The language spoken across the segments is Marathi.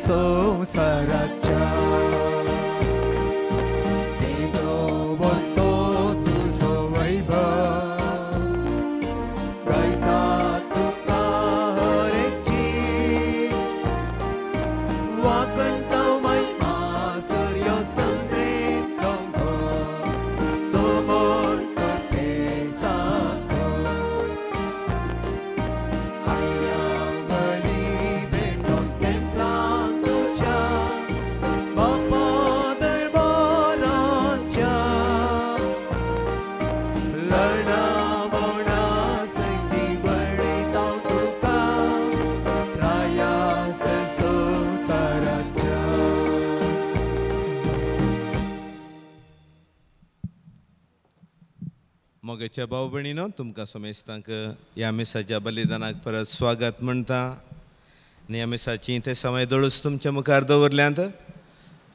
संसाराच्या तेजो बोलतो तुझो वैभव गायता तुका हरेची वाकणतो महिमा सूर्य संद्रीत रंगो तो म्हणतो ते सांगो आया बली भेटून घेतला तुझ्या बापा दरबाराच्या लढा मोडा संधी बळीता तुका प्रयास संसाराच्या मोगेच्या भाव भयणीनो तुमकां समेस्तांक ह्या मिसाच्या बलिदानाक परत स्वागत म्हणटा आनी ह्या मिसाची ते समय दळूस तुमच्या मुखार दवरल्यांत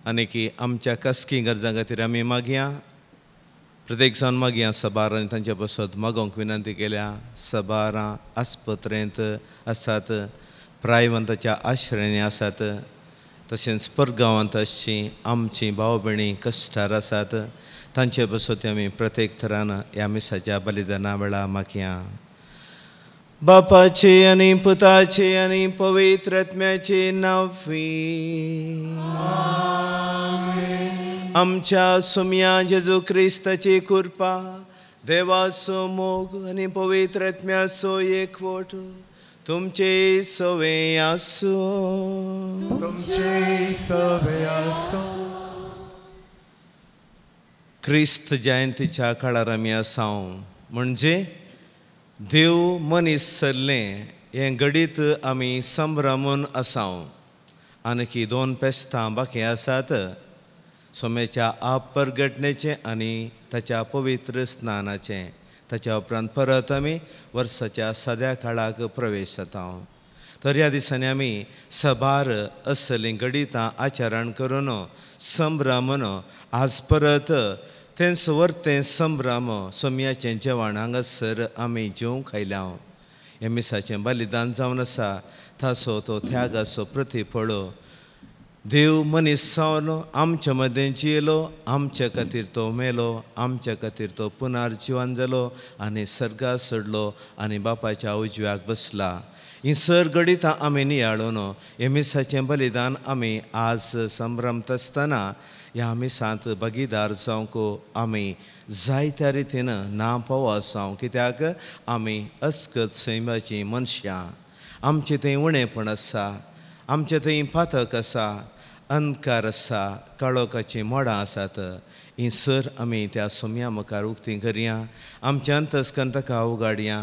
आनी की आमच्या कसकी गरजां खातीर आमी मागया प्रत्येक जावन मागया सबारांनी तांचे बसत मागोवंक विनंती केल्या सबारां आस्पत्रेंत आसात प्रायवंताच्या आश्रयांनी आसात तशेंच परगांवांत आसचीं आमचीं भाव भयणी कश्टार आसात तांचे बसत आमी प्रत्येक तरान ह्या मिसाच्या बलिदाना वेळा मागया बापाचे आनी पुताचे आनी पवित्र आत्म्याचे नांवी आमच्या सुम्या जेजू क्रिस्ताची कृपा देवाचो मोग आनी पवित्र आत्म्याचो एकवट तुमचे सवे आसूं तुमचे सवे आसूं क्रिस्त जयंतीच्या काळार आमी आसांव म्हणजे देव मनीस सरलें हें घडीत आमी संभ्रमून आसांव आनी दोन पेस्तां बाकी आसात सोमेच्या आप परगटणेचें आनी ताच्या पवित्र स्नानाचें ताच्या उपरांत परत आमी वर्साच्या सद्या काळाक प्रवेश जाता तर ह्या दिसांनी आमी सबार असलीं घडितां आचरण करून संभ्रमून आज परत तेंच वर्तें संभ्रम सोमयाचें जेवण हांगासर आमी जेवंक आयल्या हे मिसाचें बलिदान जावन आसा ताचो तो त्यागाचो प्रतिफळ देव मनीस जावन आमचे मदें जियेलो आमचे खातीर तो मेलो आमचे खातीर तो पुनर्जिवन जालो आनी सर्गाक चडलो आनी बापाच्या उजव्याक बसला ही सर घडितां आमी नियाळून हे मिसाचें बलिदान आमी आज संभ्रमत आसतना ह्या मिसांत भागीदार जावंक आमी जायत्या रितीन नांपाव आसांव कित्याक आमी अस्कत सैमाचीं मनशां आमचें थंय उणेंपण आसा आमचें थंय पातक आसा अंधकार आसा काळोखाचीं मोडां आसात ही सर आमी त्या सोम्या मुखार उक्ती करया आमच्या अंतस्कंतका उगाडया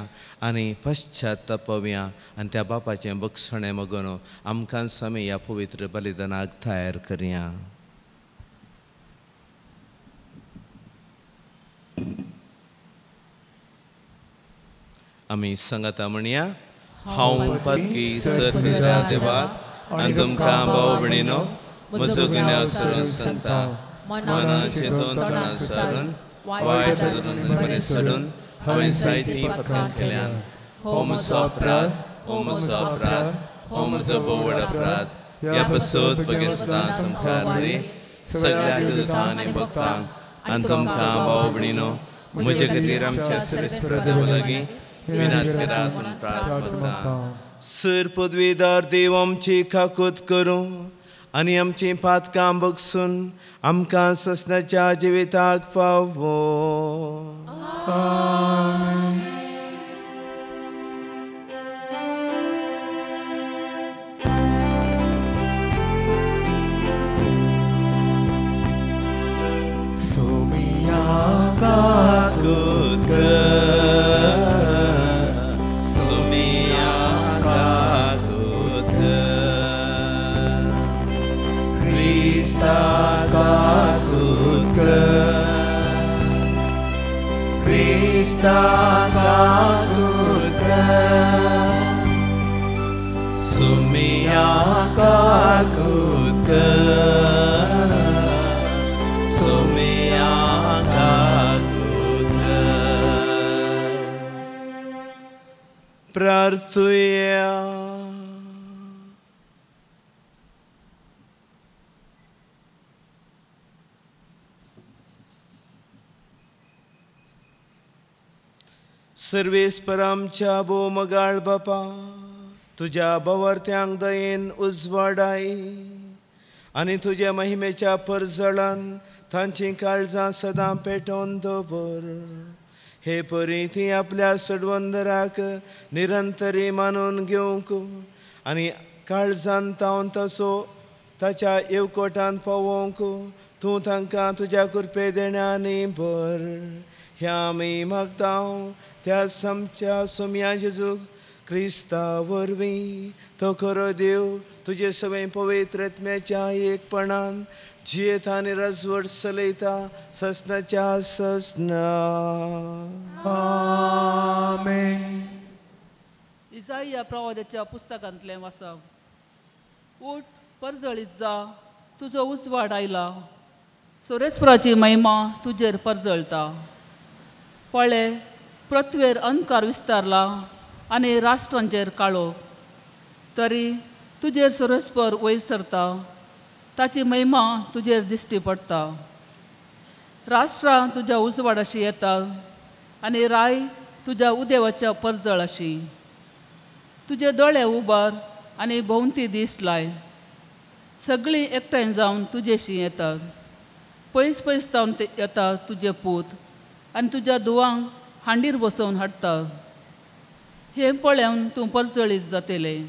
आनी पश्चात्तापवया आनी त्या बापाचें बक्षणें मागून आमकांच आमी ह्या पवित्र बलिदानाक तयार करया आमी सांगाता म्हणया हांव पदकी सर मेरा देवाक आनी तुमकां भाव भयणीनो म्हजो गुन्यांव सोडून सांगता मनान चिंतून तोंडान सारून वायट धरून बरें सोडून हांवें जायतीं पातकां केल्यान हो म्हजो अपराध हो म्हजो अपराध हो म्हजो बोवड अपराध ह्या पसत बगेन सदां संकार रे सगळ्या युद्धां आनी भक्तांक आनी तुमकां भाव भयणीनो म्हजे खातीर आमच्या सर्वेस्पर देवा लागीं विनंती करात म्हणून प्रार्थना सर पदवीदार देव आमची काकूत करूं आनी आमची पातकां बगसून आमकां ससनाच्या जिविताक फावो सोमिया काकूत Sumia kakut Sumia kakut Prartuya सर्वेस्परामच्या बोमगाळ बापा, तुझ्या बवर्त्यांक दयेन उजवाडाय आनी तुझ्या महिमेच्या परजळान तांची काळजां सदां पेटोवन दवर. हे परी ती आपल्या सडवंदराक निरंतरी मानून घेवंक आनी काळजान तावन तसो ताच्या येवकोटान पावोवंक तूं तांकां तुज्या कृपे देण्यानी भर. ह्या आमी मागतां त्या आमच्या सोम्या जेजूक क्रिस्ता वरवीं. तो खरो देव तुजे सवय पवित्र आत्म्याच्या एकपणान जियेत आनी रजवट चलयता ससनाच्या ससना. आमेन. इसाया प्रवाद्याच्या पुस्तकांतलें वाचप. उठ, परजळीत जा, तुजो उजवाड आयला, सोरेस्पराची महिमा तुजेर परजळता. पळय, पृथ्वेर अंधकार विस्तारला आनी राष्ट्रांचेर काळोख. तरी तुजेर सोरेस्पर वयर सरता, ताची महिमा तुजेर दिश्टी पडटा. राष्ट्रां तुज्या उजवाडाशी येतात आनी राय तुज्या उदेवाच्या परजळ अशी. तुजे दोळे उबार आनी भोंवती दिश्ट लाय. सगळीं एकठांय जावन तुजेशी येतात. पयस पयस जावन येतात तुजे पूत आनी तुज्या धुवांक हांडीर बसोवन हाडतात. हें पळोवन तूं परजळीत जातलें.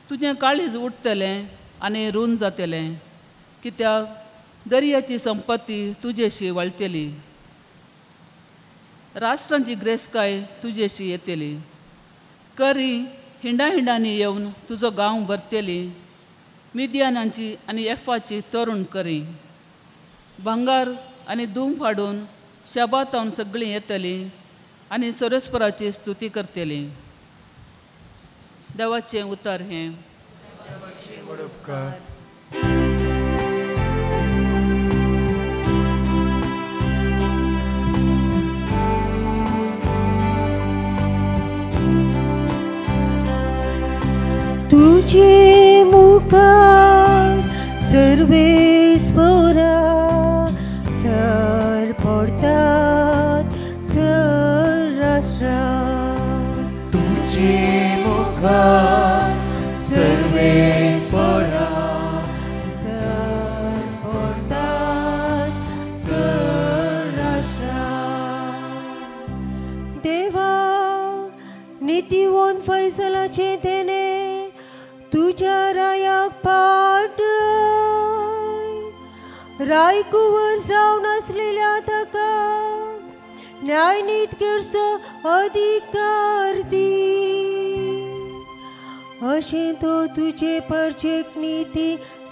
तुजें काळीज उठतलें आनी रूंद जातलें, कित्याक दर्याची संपत्ती तुजेशी वळटली. राष्ट्रांची ग्रेसकाय तुजेशी येतली. करी हिंडांनी येवन तुजो गांव भरतली. मिद्यानांची आनी एफाची तरुण करी. भांगार आनी धूम फाडून शबातावन सगळीं येतलीं आनी सोरेस्पराची स्तुती करतलीं. देवाचें उतर हें. तुझे मुखार सर्वेस्परा सर पडतात सर राष्ट्रा. तुझे मुखार सर्वेस्परा सर पडतात सर राष्ट्रा. देवा, नितीवंत फैसलाचे तेने तुझ्या रायाक पाट. राय कुंवर जावन आसलेल्या ताका न्यायनीत करचो अधिकार दी. अशें तो तुजे परचेक नीती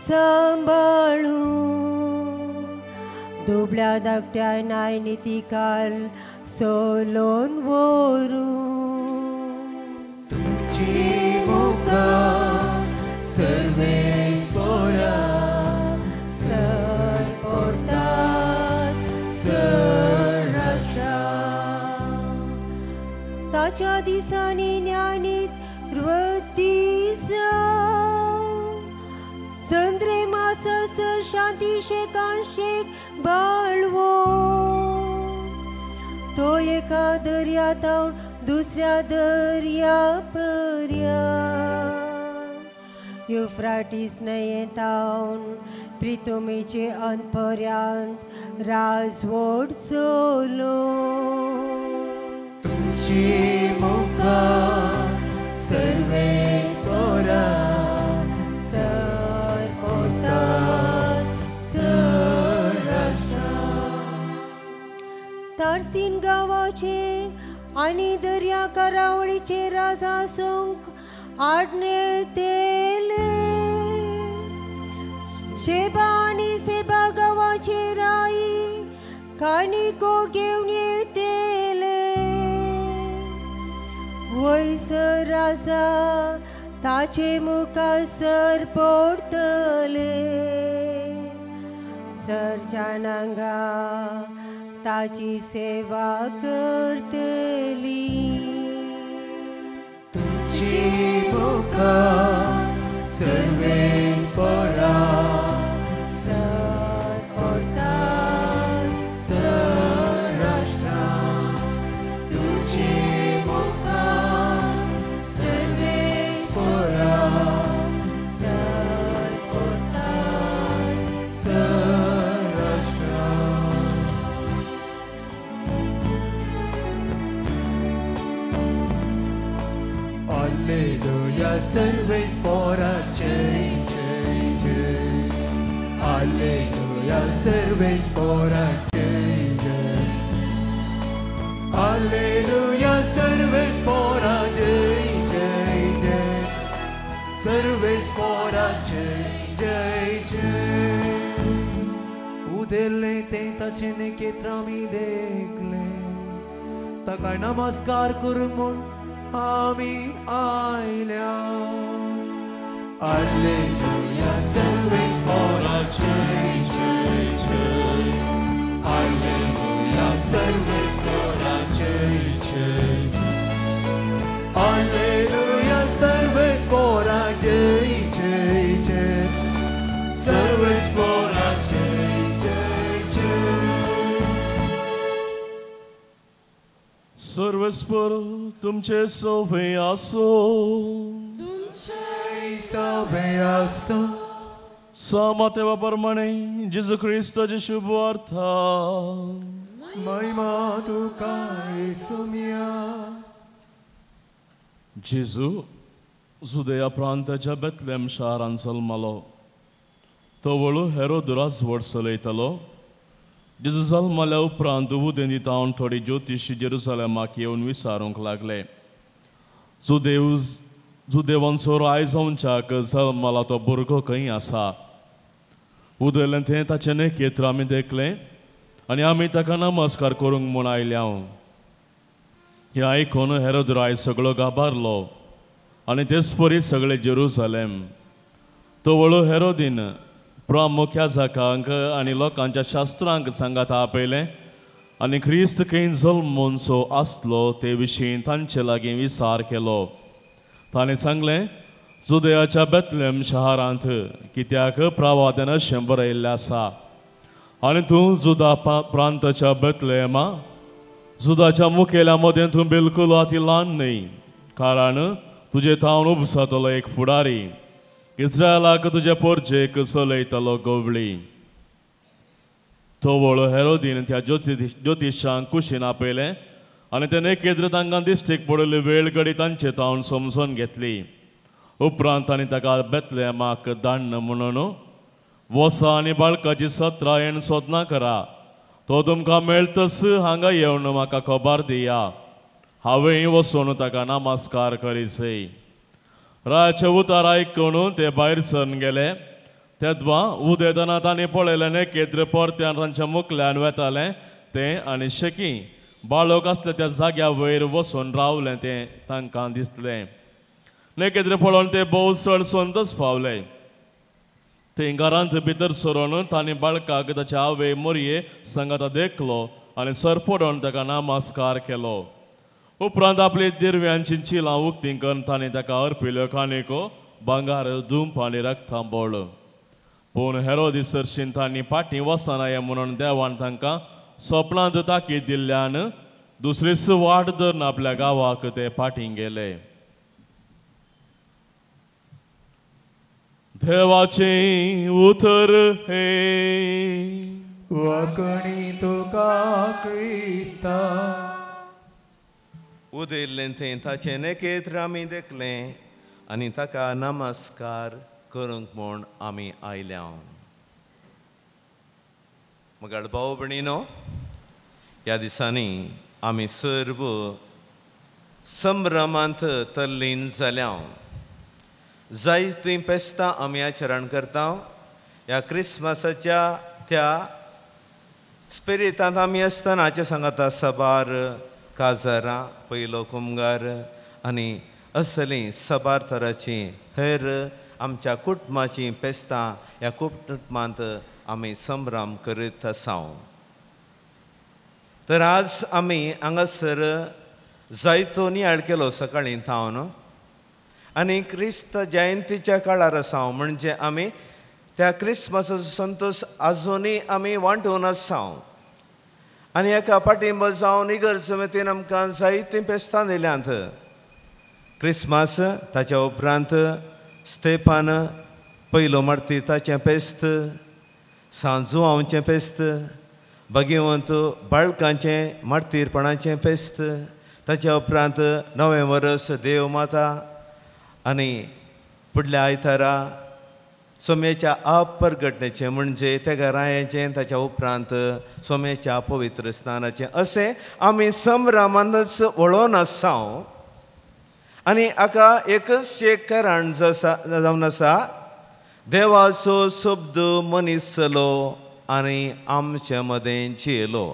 सांबाळू. दुबळ्या धाकट्या न्यायनितीकार सोलोन व्हरू. तुझे मुखार सर्वेस्परा सर पडतात सर राष्ट्रा. ताच्या दिसांनी न्यायनीत वृत्ती संद्रे मास सर शांती शेकांशेक बाळवो. तो एका दर्यातावन दुसऱ्या दर्या पर्यंत युफ्राटीस न्हंयेतावन प्रितुमेचे अंतपर्यंत राजवट चलो. तुझे मुखार सर्वेस्परा सर पडतात सर राष्ट्रा. तारसीन गांवाचे आनी दर्या करावळीचे राजा सोंक आडने तेले. शेबा आनी सेबा गांवाचे राई कानिको घेवन येतेले. वयसर राजा ताचे मुखासर पडतले. सरच्या नांगा ताची सेवा करतली. तुझे मुखार सर्वेस्परा सर पडतात सर राष्ट्रा. तुझे सर्वेस्परा जय जय जय हालेलुया सर्वेस्परा जय जय हालेलुया सर्वेस्परा जय जय जय सर्वेस्परा जय जय जय उदेले तेंताचे नेकेत्र आमी देखले ताका नमस्कार करूंक म्हूण आमी आयल्या हालेलुया सर्वेस्परा जय जय जय हालेलुया सर्वेस्परा जय जय हालेलुया सर्वेस्परा जय जय जय सर्वेस्परा जय जय जय सर्वेस्पर तुमचे सोवे आसो सवे आसो सामातेवा प्रमाणे जेजू ख्रिस्ताचे शुभ अर्था महिमा तुका येसुमिया जेजू जुदेया प्रांताच्या बेतलेम शारान जल्मलो तो वळू हेरोदुरास व्हड चलयतालो जेजू जल्मल्या उपरांत उदें दितावन थोडी ज्योतिशी जेरुसलेमाक येवन विचारूंक लागले जुदेवांचो राय जावच्याक जल्मला तो भुरगो खंय आसा उदयलें तें ताचें नेकेत्र आमी देखलें आनी आमी ताका नमस्कार करूंक म्हूण आयल्या हें आयकून हेरोद राय सगळो गाबारलो आनी तेच परी सगळे जेरुसलेम तो वळू हेरोदीन प्रमुख याजकांक आनी लोकांच्या शास्त्रांक सांगात आपयलें आनी ख्रिस्त खंय जल्मोनचो आसलो ते विशीं तांचे लागीं विचार केलो ताणें सांगलें जुदेयाच्या बेतलेम शारांत कित्याक प्रवादन अशें बरयल्लें आसा आनी तूं जुदा प्रांताच्या बेतलेमा जुदाच्या मुखेल्या मदें तूं बिलकुल अति ल्हान न्हय कारण तुजे थावन उपसतलो एक फुडारी इस्रायलाक तुजे पोरचेक चलयतलो गवळी तो वळू हेरोदीन त्या ज्योतिशांक कुशीन आपयलें आनी ते नेकेद्र तांकां दिश्टीक पडली वेळ घडी तांचे थावन समजून घेतली उपरांत तांणी ताका बेतलेमाक धाडन म्हणून वसा आनी बाळकाची 17 येण सोदना करा तो तुमकां मेळटस हांगा येवन म्हाका खबर दिया हांवें वचून ताका नमस्कार करीसय रायाचे उतार आयकून ते भायर सरून गेले तेदवा उदेतना तांणी पळयलें नेकेद्र परत्यान तांच्या मुखल्यान वेतालें तें आनी शेकी बाळक आसलें त्या जाग्या वयर वचून रावलें तें तांकां दिसलें नेकेद्र पळोवन ते भोव चड संतोश पावले थंय घरांत भितर सरून तांणी बाळकाक ताच्या आवय मोरये सांगाता देखलो आनी सरपडोवन ताका नमस्कार केलो उपरांत आपली दिरव्यांची चिलां उक्ती करून तांणी ताका अर्पिल्ल्यो काणको भांगार धूप आनी रक्तांबळ पूण हेरोदीस हर्शीन तांणी फाटीं वचनाय म्हणून देवान तांकां स्वप्नांत ताकीद दिल्ल्यान दुसरे दीस वाट धरून आपल्या गांवाक ते फाटीं गेले देवाचे उतर हे वखणी तुका क्रिस्ता उदेल्लें तें ताचें नेकेत्र आमी देखलें आनी ताका नमस्कार करूंक म्हूण आमी आयल्या म्हगेल भाव भयणीनो ह्या दिसांनी आमी सर्व संभ्रमांत तल्लीन जाल्या जायतीं पेस्तां आमी आचरण करता ह्या क्रिस्मसाच्या त्या स्पिरितांत आमी आसतनाचे सांगाता सबार काजारां पयलो कुमगार आनी असलीं सबार तरांचीं हेर आमच्या कुटुंबाचीं पेस्तां ह्या कुटुंबांत आमी संभ्रम करीत आसा तर आज आमी हांगासर जायतो नियाळ केलो सकाळीं थावन आनी क्रिस्त जयंतीच्या काळार आसा म्हणजे आमी त्या क्रिस्मसाचो संतोश आजुनूय आमी वांटून आसा आनी एका पाठिंबो जावन इगर समितीन आमकां जायतीं पेस्तां दिल्यांत क्रिस्मस ताच्या उपरांत स्तेफान पयलो मार्तीर ताचें पेस्त सांजुआंवचें पेस्त भगिवंत बाळकांचें मार्तीरपणाचें पेस्त ताच्या उपरांत 9वें वर्स देव माता आनी फुडल्या आयतारा सोम्याच्या अपरगटणेचें म्हणजे त्या घरांचें ताच्या उपरांत सोम्याच्या पवित्र स्नानाचें अशें आमी संभ्रमानच वळोन आसां आनी हाका एकच एक कारण जावन आसा देवाचो शब्द मनीस जालो आनी आमचे मदें जियेलो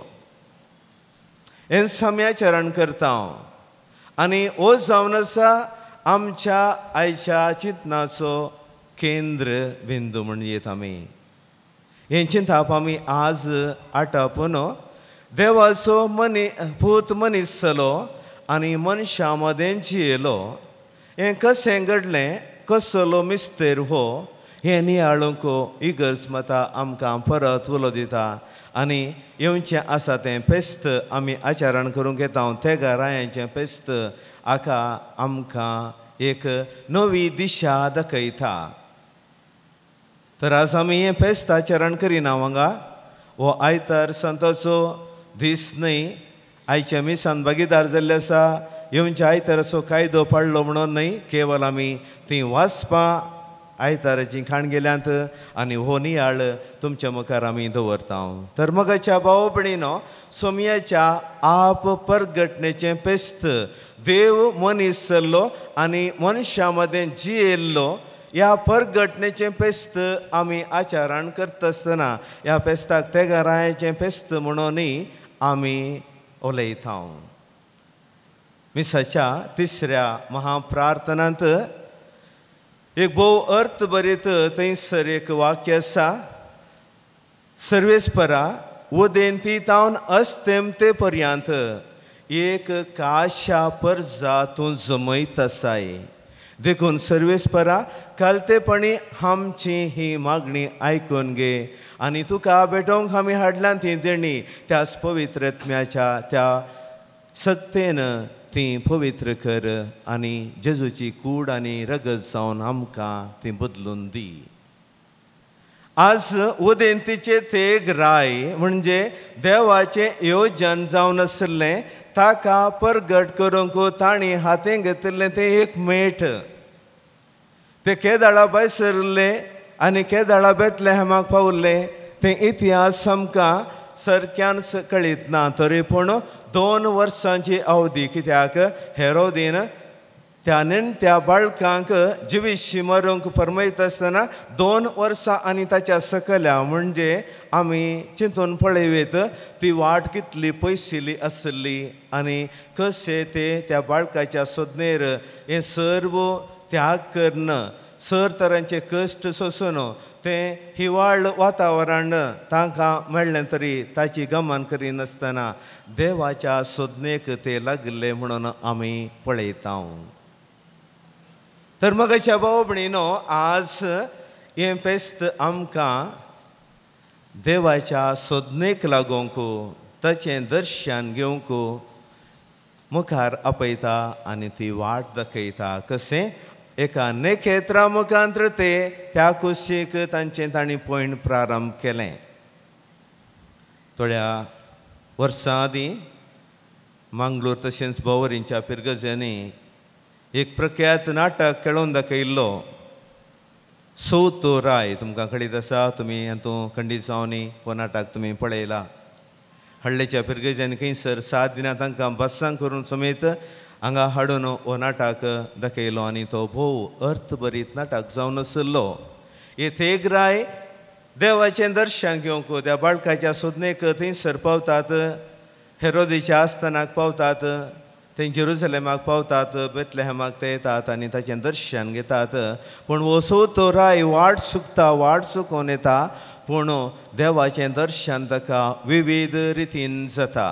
हें सम्याचरण करता आनी हो जावन आसा आमच्या आयच्या चिंतनाचो केंद्र बिंदू म्हणजेत आमी हें चिंतप आमी आज आटापून देवाचो पूत मनीस जालो आनी मनशां मदें जियेलो हें कशें घडलें कसलो मिस्तेर हो हें नियाळूंक इगर्ज मतां आमकां परत उलो दिता आनी येवचें आसा तें फेस्त आमी आचरण करूंक येता त्या घरांचें फेस्त हाका आमकां एक नवी दिशा दाखयता तर आज आमी हें फेस्त आचरण करिना हांगा हो आयतार संताचो दीस न्हय आयच्या मिसान भागीदार जाल्ले आसा येवच्या आयताराचो कायदो पाडलो म्हणून न्हय केवळ आमी ती वाचपां आयताराची खाण गेल्यांत आनी हो नियाळ तुमच्या मुखार आमी दवरता तर मगाच्या भाव भयणीनो सोमयाच्या आप परगटणेचें फेस्त देव मनीस जाल्लो आनी मनशां मदें जियेल्लो ह्या परगटणेचें फेस्त आमी आचरण करता आसतना ह्या फेस्ताक त्या घरांचें फेस्त म्हणूनय आमी उलयता मिसाच्या तिसऱ्या महाप्रार्थनांत एक भोव अर्थ भरीत थंयसर एक वाक्य आसा सर्वेस्परा उदेंती तावन अस्तेमते पर्यंत एक काशा पर्जा तूं जमयत आसाय देखून सर्वेस्परा कालतेपणी आमची ही मागणी आयकून घे आनी तुका भेटोवंक आमी हाडल्यान ती देणी त्याच पवित्रत्म्याच्या त्या सक्तेन ती पवित्र कर आनी जेजूची कूड आनी रगत जावन आमकां ती बदलून दी आज उदेंतीचे तेग राय म्हणजे देवाचें येवजन जावन आसलें ताका परगट करूंक तांणी हातीन घेतिल्लें तें एक मेठ ते केदाळा भायर सरले आनी केदाळा बेतलेहेमाक पावले तें इतिहास आमकां सारक्यान कळीत ना तरी पूण 2 वर्सांची अवधी कित्याक हेरोदीन त्या नेण्ट्या बाळकांक जिवीशी मारूंक फर्मयत आसतना 2 वर्सां आनी ताच्या सकल्या म्हणजे आमी चिंतून पळयत ती वाट कितली पयसिली आसली आनी कशें ते त्या बाळकाच्या सोदनेर हें सर्व त्याग करून सर तरांचे कश्ट सोसून तें हिवाळ वातावरण तांकां मेळ्ळें तरी ताची गमान करिनासतना देवाच्या सोदनेक ते लागले म्हणून आमी पळयता तर मगाच्या भाव भयणीनो आज हें फेस्त आमकां देवाच्या सोदनेक लागूंक ताचें दर्शन घेवंक मुखार आपयता आनी ती वाट दाखयता कशें एका नेखेत्रा मुखांत्र ते त्या कुशीक तांचें तांणी पयण प्रारंभ केलें थोड्या वर्सां आदीं मंगळूर तशेंच बोवरींच्या पिरगज्यांनी एक प्रख्यात नाटक खेळून दाखयल्लो सो तो राय तुमकां कळीत आसा तुमी हातूंत खंडीत जावनी हो नाटक तुमी पळयला हळ्ळेच्या पिरगज्यांनी खंयसर 7 दिनां तांकां बस्सां करून समेत हांगा हाडून हो नाटक दाखयलो आनी तो भोव अर्थभरीत नाटक जावन आसलो हे तेग राय देवाचें दर्शन घेवंक त्या बाळकाच्या सोदनेक थंयसर पावतात हेरोदेच्या आस्थानाक पावतात थंय जेरुसलेमाक पावतात बेतलेहेमाक ते येतात आनी ताचें दर्शन घेतात पूण वसो तो राय वाट चुकोवन येता पूण देवाचें दर्शन ताका विविध रितीन जाता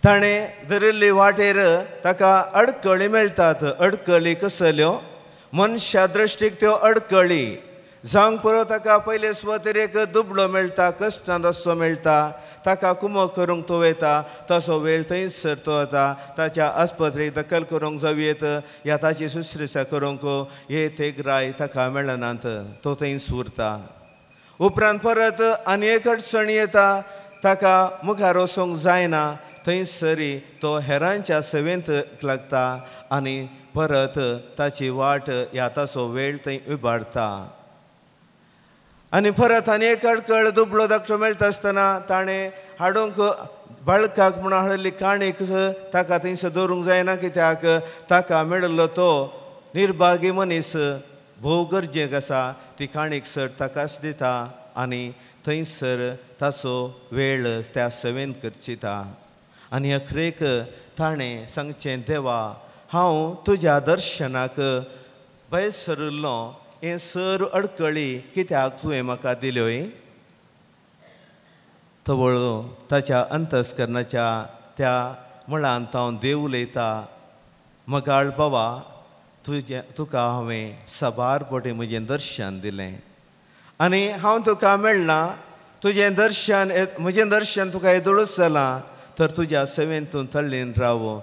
ताणें धरिल्ली वाटेर ताका अडकळी मेळटात अडकळी कसल्यो मनशा दृश्टीक त्यो अडकळी जावंक पुरो ताका पयले स्वतरेक दुबळो मेळटा कश्टान रस्तो मेळटा ताका कुमक करूंक तो वयता तसो वेळ थंयसर तो वता ताच्या आस्पत्रेक दखल करूंक जावयेत ह्या ताची शुश्रूषा करूंक हे तेगराय ताका मेळनात तो थंयच उरता उपरांत परत आनी एक अडचण येता ताका मुखार वचूंक जायना थंयसरी तो हेरांच्या सेवेंत लागता आनी परत ताची वाट ह्या ताचो वेळ थंय इबाडटा. आनी परत आनी एक कळ दुबळो धाकटो मेळटा आसतना ताणें हाडूंक बाळकाक म्हणून हाडली काणीक ताका थंयसर दवरूंक जायना, कित्याक ताका मेळिल्लो तो निर्भागी मनीस भोव गरजेक आसा. ती काणीक सर ताकाच दिता आनी थंयसर ताचो वेळ त्या सेवेन करचिता. आनी अखरेक ताणें सांगचें, देवा हांव तुज्या दर्शनाक भायर सरिल्लो, हें सर अडकळी कित्याक तुवें म्हाका दिल्योय. तो वळो ताच्या अंतस्करणाच्या त्या मळांत हांव देव उलयता, मगाळ बाबा तुका हांवें साबार पोटी म्हजें दर्शन दिलें आनी हांव तुका मेळना. तुजें दर्शन म्हजें दर्शन तुका येदोळूच जालां, तर तुज्या सेवेन तूं तळ्ळेन राव.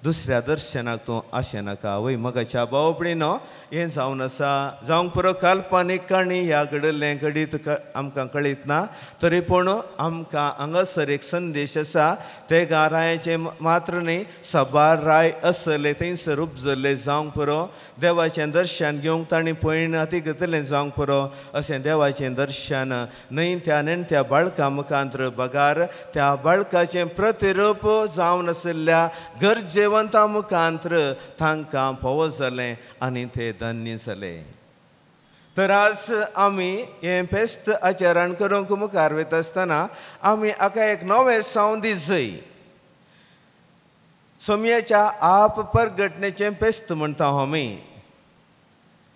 दुसऱ्या दर्शनाक तूं आशें नाका. वय मगाच्या भावपणीनो हें जावन आसा. जावंक पुरो काल्पनीक काणी ह्या घडिल्लें घडीत आमकां कळीत ना, तरी पूण आमकां हांगासर एक संदेश आसा. ते गारायाचें मात्र न्ही, साबार राय आसले थंयसर उपजल्ले जावंक पुरो. देवाचें दर्शन घेवंक ताणीं पयण हाती घेतलें जावंक पुरो. अशें देवाचें दर्शन न्हय त्या नेण्ट्या बाळका मुखांतर बगार त्या बाळकाचें प्रतिरूप जावन आशिल्ल्या गरजेवंता मुखांतर तांकां फोव जालें आनी ते धन्य जाले. तर आज आमी हें फेस्त आचरण करूंक मुखार वयता आसतना आमी हाका एक नवें संवदी जाय. सोम्याच्या आप परगटणेचें फेस्त म्हणटा आमी.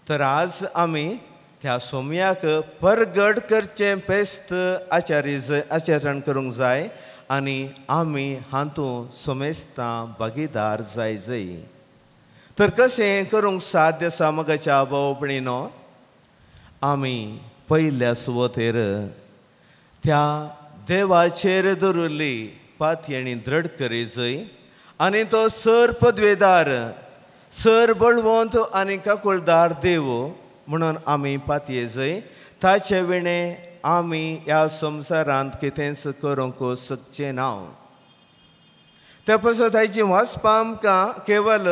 तर आज आमी त्या सोम्याक परगट करचें फेस्त आचरण करूंक जाय आनी आमी हातूंत सोमेस्तां भागीदार जाय. तर कशें करूंक साध्य आसा मगाच्या भावपणीनो? आमी पयल्या सुवातेर त्या देवाचेर दवरिल्ली पातयेणी दृढ करी जाय आनी तो सर पदवेदार, सर बळवंत आनी काकुळदार देव म्हणून आमी पातये जाय. ताचे विणे आमी ह्या संवसारांत कितेंच करूंक शकचे ना. त्या पासून ताची वाचपां आमकां केवल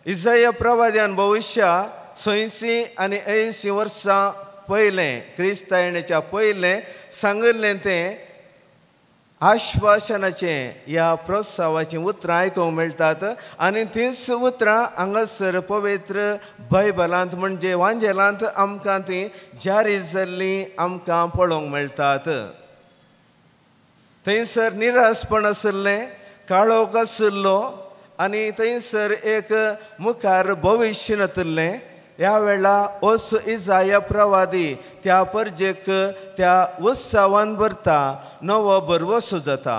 इसाया प्रवाद्यान भविश्या 86 आनी 80 वर्सां पयलें क्रिस्ता येण्याच्या पयलें सांगिल्लें तें आश्वासनाचें ह्या प्रोत्सावाचीं उतरां आयकूंक मेळटात. आनी तींच उतरां हांगासर पवित्र बायबलांत म्हणजे वांजेलांत आमकां तीं जारी जाल्लीं आमकां पळोवंक मेळटात. थंयसर निरासपण आशिल्लें, काळोख आशिल्लो आनी थंयसर एक मुखार भविश्य नातिल्लें. ह्या वेळा ओस इसाया प्रवादी त्या परजेक त्या उत्सवान भरता, नवो बरवसो जाता.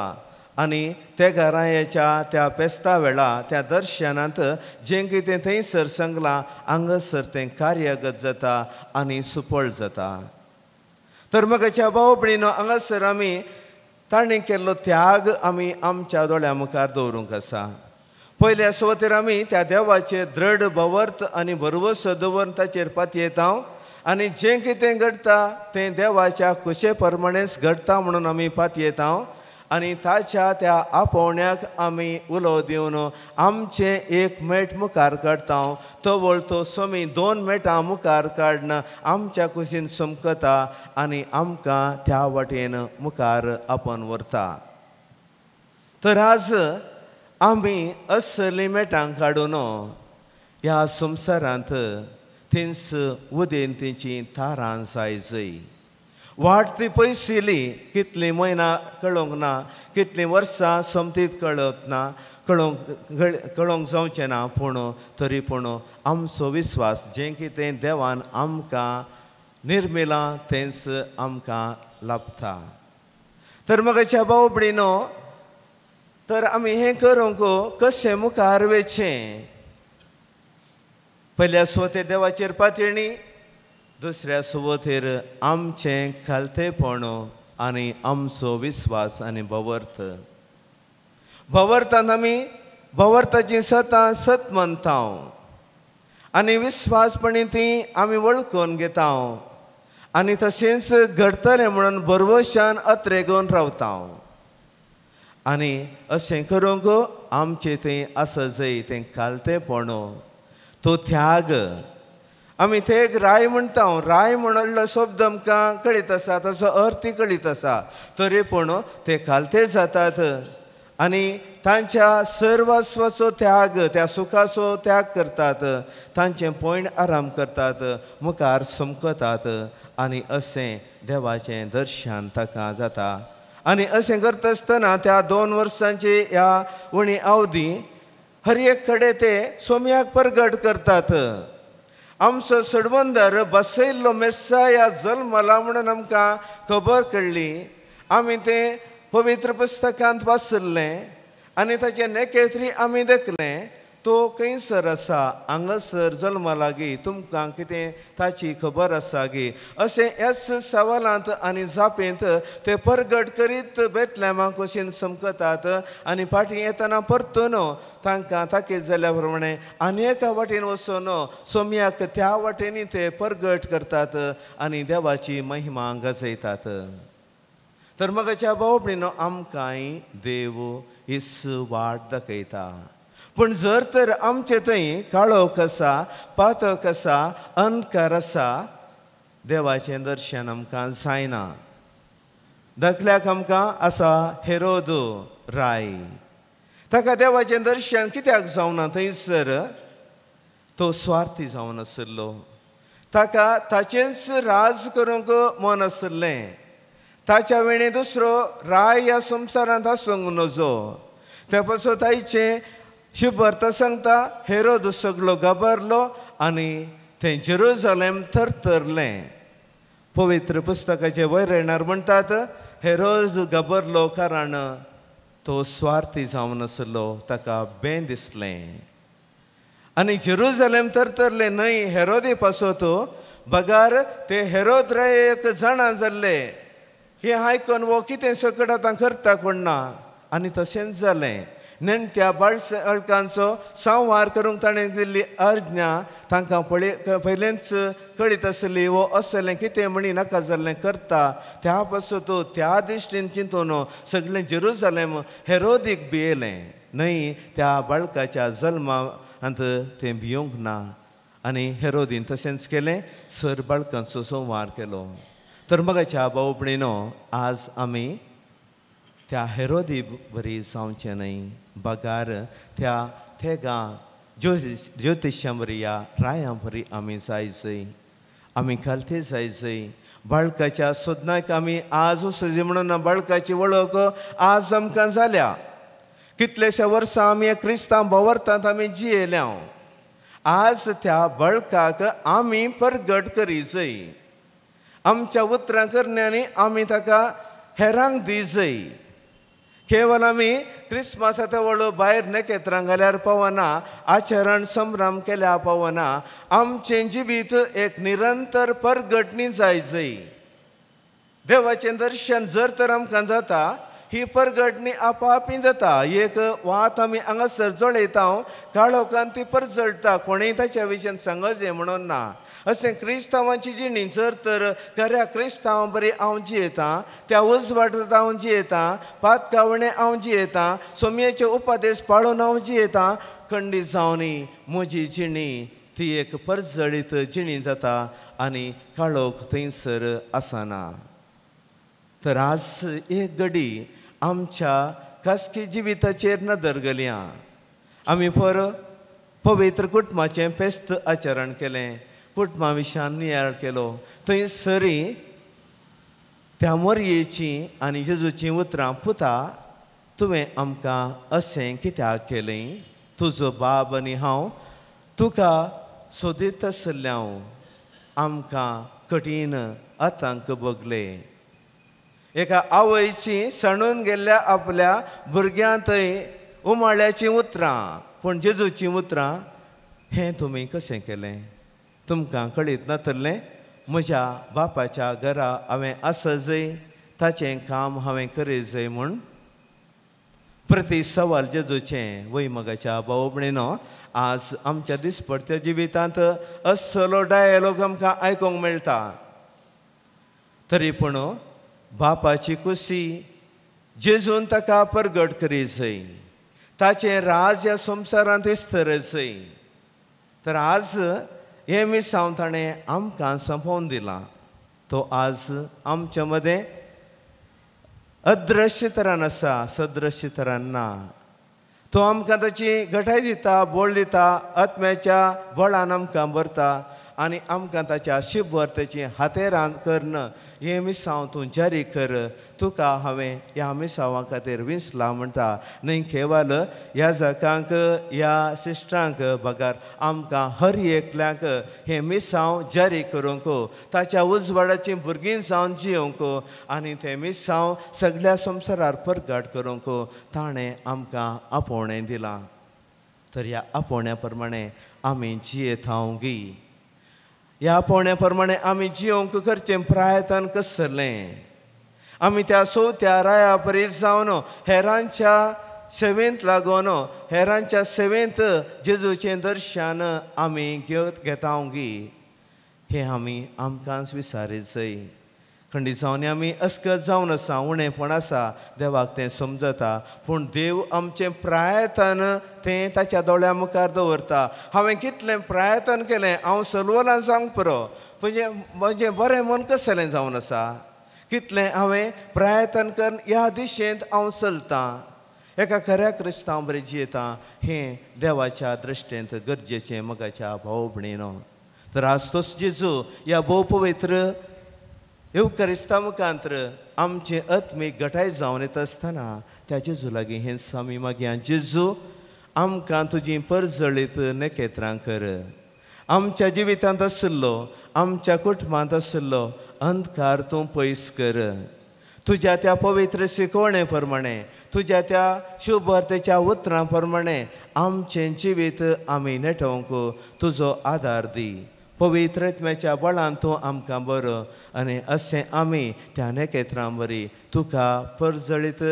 आनी ते घरांच्या त्या फेस्ता वेळा त्या दर्शनांत जें कितें थंयसर सांगलां हांगासर तें कार्यगत जाता आनी सुफळ जाता. तर मगाच्या भावपणीनो हांगासर आमी ताणें केल्लो त्याग आमी आमच्या दोळ्या मुखार दवरूंक आसा. पयल्या सुवातेर आमी त्या देवाचे दृढ भवर्त आनी भरवस दवरून ताचेर पातयेता आनी जें कितें घडटा तें देवाच्या कुशे प्रमाणेच घडटा म्हणून आमी पातयेता आनी ताच्या त्या आपोवण्याक आमी उलो दिवन आमचें एक मेट मुखार काडटा. तो वळतो सोमी 2 मेटां मुखार काडन आमच्या कुशीन समकता आनी आमकां त्या वाटेन मुखार आपोवन व्हरता. तर आज आमी असली मेटां काडून ह्या संवसारांत थिंस उदेंतीची तारां जाय. वाट ती पयसिली, कितलीं म्हयनां कळोवंक ना, कितलीं वर्सां समतीत कळत ना, कळोवंक जावचें ना. पूण तरी पूण आमचो विस्वास जें कितें देवान आमकां निर्मिलां तेंच आमकां लाभता. तर मगाच्या भाव भयणीनो, तर आमी हें करूंक कशें मुखार वचचें? पयल्या सुवातेर देवाचेर पातयणी, दुसऱ्या सुवातेर आमचें खालतेपण आनी आमचो विस्वास आनी भवर्त. भवर्तांत आमी भवर्ताची सतां सत मानता आनी विस्वासपणी ती आमी वळखून घेता आनी तशेंच घडतलें म्हणून बरवशान अत्रेगून रावता. आनी अशें करूंक आमचें तें आसा जाय तें खालतेपण. तो त्याग आमी ते एक राय म्हणटा राय म्हणल्लो शब्द आमकां कळीत आसा ताचो अर्थय कळीत आसा तरी पूण ते खालते जातात आनी तांच्या सर्वस्वाचो त्याग त्या सुखाचो त्याग करतात तांचें पयण आराम करतात मुखार समकतात आनी अशें देवाचें दर्शन ताका जाता आनी अशें करता आसतना त्या 2 वर्सांची ह्या उणी अवधी हर एक कडेन ते सोम्याक परगट करतात आमचो सडवंदर बसयल्लो मेस्साया जल्मला म्हणून आमकां खबर कळ्ळी आमी तें पवित्र पुस्तकांत वाचल्लें आनी ताचे नेकेत्री आमी देखलें तो खंयसर आसा हांगासर जल्मा लागीं तुमकां कितें ताची खबर आसा गी अशें ह्याच सवालांत आनी जापेंत ते परगट करीत बेतलेमाक वचून समकतात आनी फाटीं येतना परतून तांकां ताकीद जाल्या प्रमाणे आनी एका वाटेन वचून सोम्याक त्या वाटेनी ते परगट करतात आनी देवाची महिमा गाजयतात तर मगाच्या भाव भयणीनो आमकांय देव हिस वाट दाखयता पूण जर तर आमचे थंय काळोख आसा पातक आसा अंधकार आसा देवाचें दर्शन आमकां जायना दाखल्याक आमकां आसा हेरोद राय ताका देवाचें दर्शन कित्याक जावना थंयसर तो स्वार्थी जावन आसलो ताका ताचेंच राज करूंक मन आसलें ताच्या वेळी दुसरो राय ह्या संवसारांत आसूंक नजो त्या पासून ताईचें शुभर्थ सांगता हेरोद सगळो घाबरलो आनी थंय जेरुसलेम थरथरलें पवित्र पुस्तकाचे वैरेणार म्हणटात हेरोद घाबरलो कारण तो स्वार्थी जावन आसलो ताका बें दिसलें आनी जेरुसलेम थरथरलें न्हय हेरोदी पासत बगार ते हेरोद रायक जाणा जाल्ले हे आयकून वो कितें सकट आतां करता कोण ना आनी तशेंच जालें नेणट्या बाळकांचो संवार करूंक ताणें दिल्ली आज्ञा तांकां पयलेंच कळीत आसली वो असलें कितें म्हणी नाका जाल्लें करता त्या पासून तो त्या दिश्टीन चिंतून सगळें जेरुसलेम हेरोदीक भियेलें न्हय त्या बाळकाच्या जल्मांत तें भियोंक ना आनी हेरोदीन तशेंच केलें सर बाळकांचो संवार केलो तर मगाच्या भाव भयणीनो आज आमी त्या हेरोदी बरी जावचें न्हय बगार त्या थेगा ज्योतिश्यां बरी या रायां बरी आमी जायचय आमी खालते जायचय बाळकाच्या सोदनाक आमी आज उसजी म्हणून बाळकाची वळख आज आमकां जाल्या कितलेशे वर्सां आमी क्रिस्तांव भोंवरतात आमी जियेल्या आज त्या बाळकाक आमी परगट करीचय आमच्या उतरां करण्यांनी आमी ताका हेरांक दिजय केवल आमी क्रिस्मसाच्या वळो भायर नेकेत्रां घाल्यार पावना आचरण संभ्रम केल्या पावना आमचें जिवीत एक निरंतर परगटणी जायचय देवाचें दर्शन जर तर आमकां जाता ही परगटणी आपापी जाता एक वात आमी हांगासर जळयता काळोखान ती परजळटा कोणेय ताच्या विशयान सांगचें म्हणून ना अशें क्रिस्तांवांची जिणी जर तर खऱ्या क्रिस्तांव बरी हांव जियेतां त्या उजवाडांत हांव जियेतां पातकावणे हांव जियेतां सोम्याचे उपदेश पाळून हांव जियेतां खंडीत जावनी म्हजी जिणी ती एक परजळीत जिणी जाता आनी काळोख थंयसर आसना तर आज एक घडी आमच्या खासगी जिविताचेर नदर घालया आमी पवित्र कुटुंबाचें फेस्त आचरण केलें कुटुंबा विशयान नियाळ केलो थंयसरी त्या मरयेची आनी जेजूची उतरां पुता तुवें आमकां अशें कित्याक केलें तुजो बाब आनी हांव तुका सोदीत आसल्याव आमकां कठीण आतांक भोगले एका आवयची सणून गेल्ल्या आपल्या भुरग्यांतय उमाळ्याची उतरां पूण जेजूची उतरां हें तुमी कशें केलें तुमकां कळीत नातलें म्हज्या बापाच्या घरा हांवें आसजय ताचें काम हांवें करीत म्हूण प्रती सवाल जेजूचें वैमगाच्या भाव भयणीनो आज आमच्या दिसपट्ट्या जिवितांत असलो डायलॉग आमकां आयकूंक मेळटा तरी पूण बापाची कुशी जेजून ताका परगट करीत ताचें राज ह्या संवसारांत विस्तरचय तर आज हे मिसांव ताणें आमकां सोंपोवन दिलां. तो आज आमच्या मदें अदृश्य तरान आसा, सदृश्य तरान ना. तो आमकां ताची घटाय दिता, बोळ दिता, आत्म्याच्या बळान आमकां भरता आनी आमकां ताच्या शिबवर्तेची हातेरां करन हे मिसांव तूं जारी कर. तुका हांवें ह्या मिसांवा खातीर विंसलां म्हणटा. न्हय केवल ह्या जकांक, ह्या सिस्टरांक बगार आमकां हर एकल्याक हे मिसांव जारी करूंक, ताच्या उजवाडाची भुरगीं जावन जियोंक आनी ते मिसांव सगळ्या संवसारार परगट करूंक ताणें आमकां आपोवणें दिलां. तर ह्या आपोवण्या प्रमाणे आमी जियेतावगी. ह्या पोवण्या प्रमाणे आमी जियोंक करचें प्रयत्न कसलें. आमी त्या सोवत्या राया परीस जावन हेरांच्या सेवेंत लागून, हेरांच्या सेवेंत जेजूचें दर्शन आमी घेतावगी. हे आमी आमकांच विचारीत जाय. खंडी जावन आमी अस्कत जावन आसा, उणेंपण आसा, देवाक तें समजता. पूण देव आमचें प्रयत्न तें ताच्या दोळ्या मुखार दवरता. हांवें कितलें प्रयत्न केलें हांव सलवलां सांग पुरो, म्हणजे बरें मन कसलें जावन आसा. कितलें हांवें प्रयत्न करून ह्या दिशेंत हांव चलतां. एका खऱ्या क्रिस्तांव बरें जियेता हें देवाच्या दृश्टेंत गरजेचें मोगाच्या भाव भयणीनो. तर आज तोच जेजू ह्या भोव पवित्र येवकारिस्ता मुखांतर आमचे आत्मीक घटाय जावन येता आसतना त्या जेजू लागीं हें आमी मागया. जेजू आमकां तुजी परजळीत नेकेत्रां कर. आमच्या जिवितांत आशिल्लो, आमच्या कुटुंबांत आशिल्लो अंधकार तूं पयस कर. तुज्या त्या पवित्र शिकवणे प्रमाणे, तुज्या त्या शुभवर्तेच्या उतरां प्रमाणे आमचें जिवीत आमी नेटोवंक तुजो आदार दी. पवित्र आत्म्याच्या बळान तूं आमकां बरो आनी अशें आमी त्या नेकेत्रां बरी तुका परजळीत,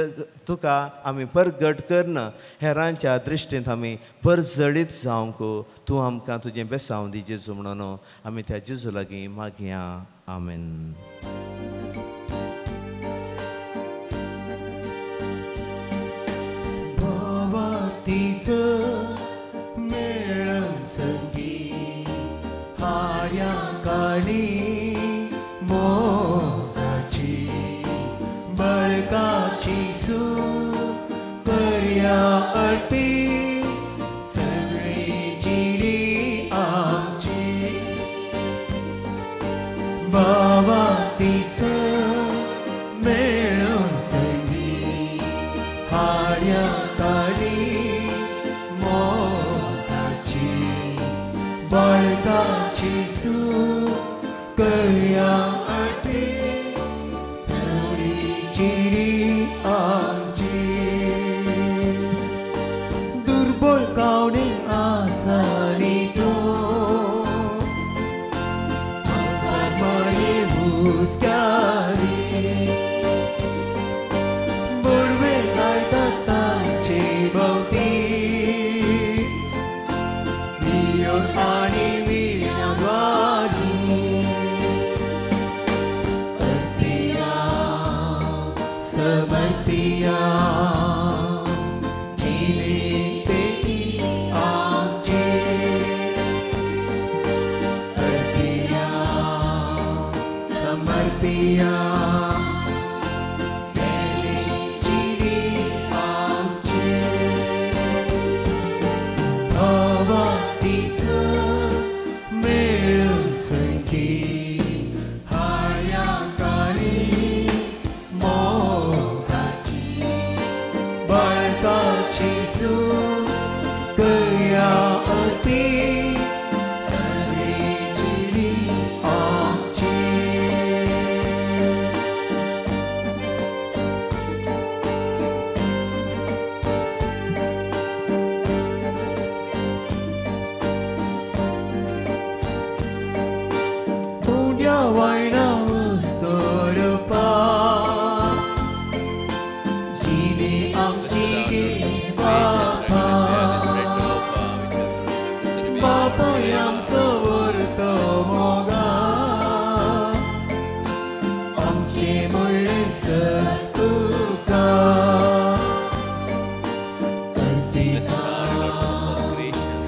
तुका आमी परगट करन हेरांच्या दृश्टींत आमी परजळीत जावंक तूं आमकां तुजें बेसांव दी जेजू म्हणून आमी त्या जेजू लागीं मागया. आमेन. मेळन संगी हाड्या काणी मोगाची बळकाची सू पर्या अर्पी सगळी जिडी आमची बाबा तीस मेळून संगी हाड्या काणी बळकाची सू कया अर्पी सगळी जिडी आमची. दुर्बळ कावणी आसानी तूं माये हुस्क्यारी बुडवे लायता तांचे भोवती आणि विणवारी अर्पिया समर्पिया जिवितेती आमचे. अर्पिया समर्पिया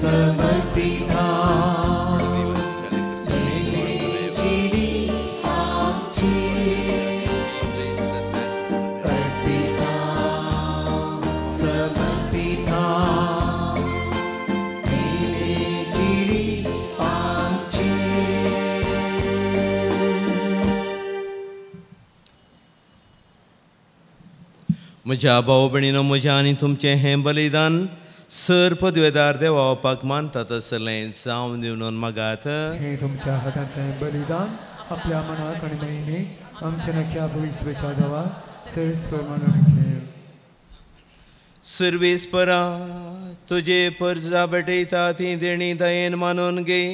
समर्पिता म्हज्या भाव भयणीनो, म्हजें आनी तुमचें हें बलिदान सर पदवेदार देवावपाक मानता तसलें जावन दिवन मागात. हे तुमच्या हातांतलें बलिदान आपल्या मनाक आनी नयनी आमच्या नख्या भविष्यच्या देवा सर मानून घे. सर्वेस्परा, तुजे परजा भेटयता ती देणी दयेन मानून घे.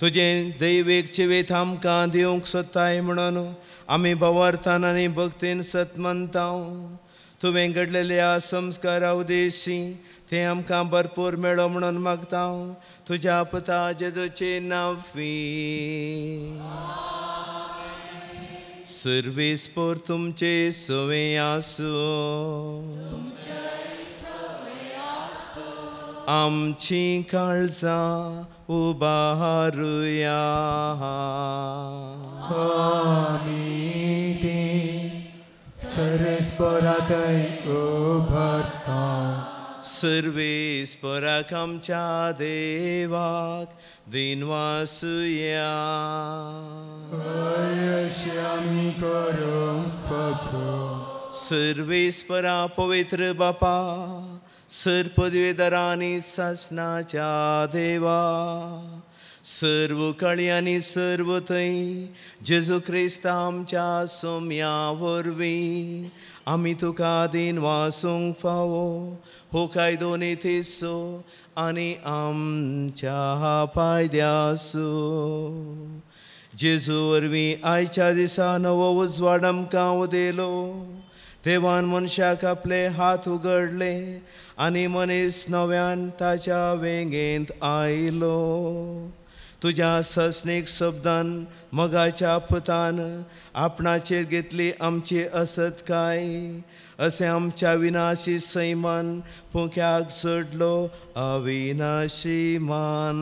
तुजें दैवीक जिवीत आमकां दिवंक सोदताय म्हणून आमी भावार्थान आनी भक्तीन सत मानता. तुवें घडलेल्या संस्कारा उदेशी ते आमकां भरपूर मेळो म्हणून मागता. तुज्या पुता जेजूचे नांवी. सर्वेस्पर तुमचे सवे आसूं. आमची काळजां उबारुया. आमी ते सरस्परातय उभारता. सर्वेस्पराक आमच्या देवाक दिनवासुया. अयशी आमी करूंक फावो. सर्वेस्परा पवित्र बापा, सर पदवेदारांनी सासणाच्या देवा, सर्व काळी आनी सर्व थंय जेजू क्रिस्त आमच्या सोम्या वरवीं आमी तुका दिन वासूंक फावो. हो कायदो नेतेसो आनी आमच्या पायद्यासो. जेजू वरवीं आयच्या दिसा नवो उजवाड आमकां उदेलो. देवान मनशाक आपले हात उगडले आनी मनीस नव्यान ताच्या वेंगेंत आयलो. तुज्या ससनीक शब्दान मगाच्या पुतान आपणाचेर घेतली आमची असतकाय. अशें आमच्या विनाशी सैमान पुख्याक सोडलो अविनाशी मान.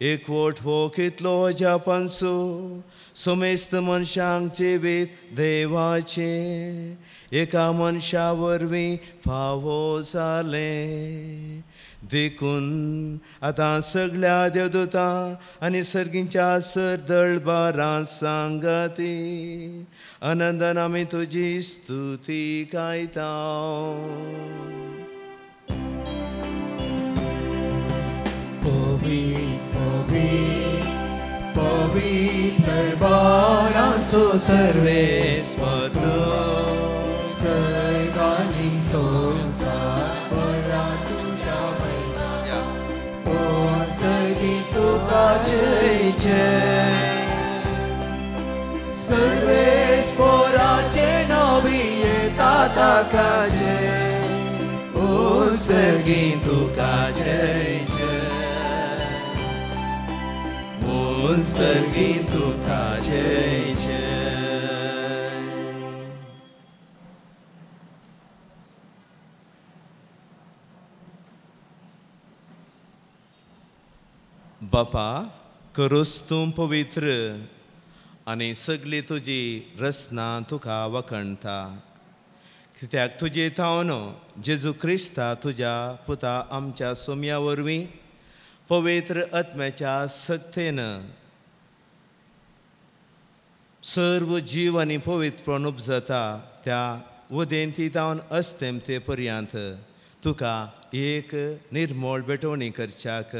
एकवट हो कितलो अजापांचो समेस्त मनशांक जिवीत देवाचे एका मनशा वरवीं फावो जालें. देखून आतां सगळ्या देवदूतां आनी सर्गींच्या सर दळबारां सांगाती आनंदान आमी तुजी स्तुती गायता. पवित्र बारांचो सर्वेस्पर सर्गांनी संसार बरा तुज्या मैया. ओ सर्गी तुका जय जय. सर्वेस्पराचे नावी येता ताका जय. ओ सर्गी तुका जय जय. सर्गी तुका जय जय. बापा, करोस तूं पवित्र आनी सगळी तुजी रचना तुका वखणटा. कित्याक तुजे थावनो जेजू क्रिस्ता तुज्या पुता आमच्या सोम्या वरवीं पवित्र आत्म्याच्या सक्तेन सर्व जीव आनी पवित्रपण उपजता. त्या उदेंती जावन अस्तेम ते पर्यंत तुका एक निर्मळ बेटवणी करच्याक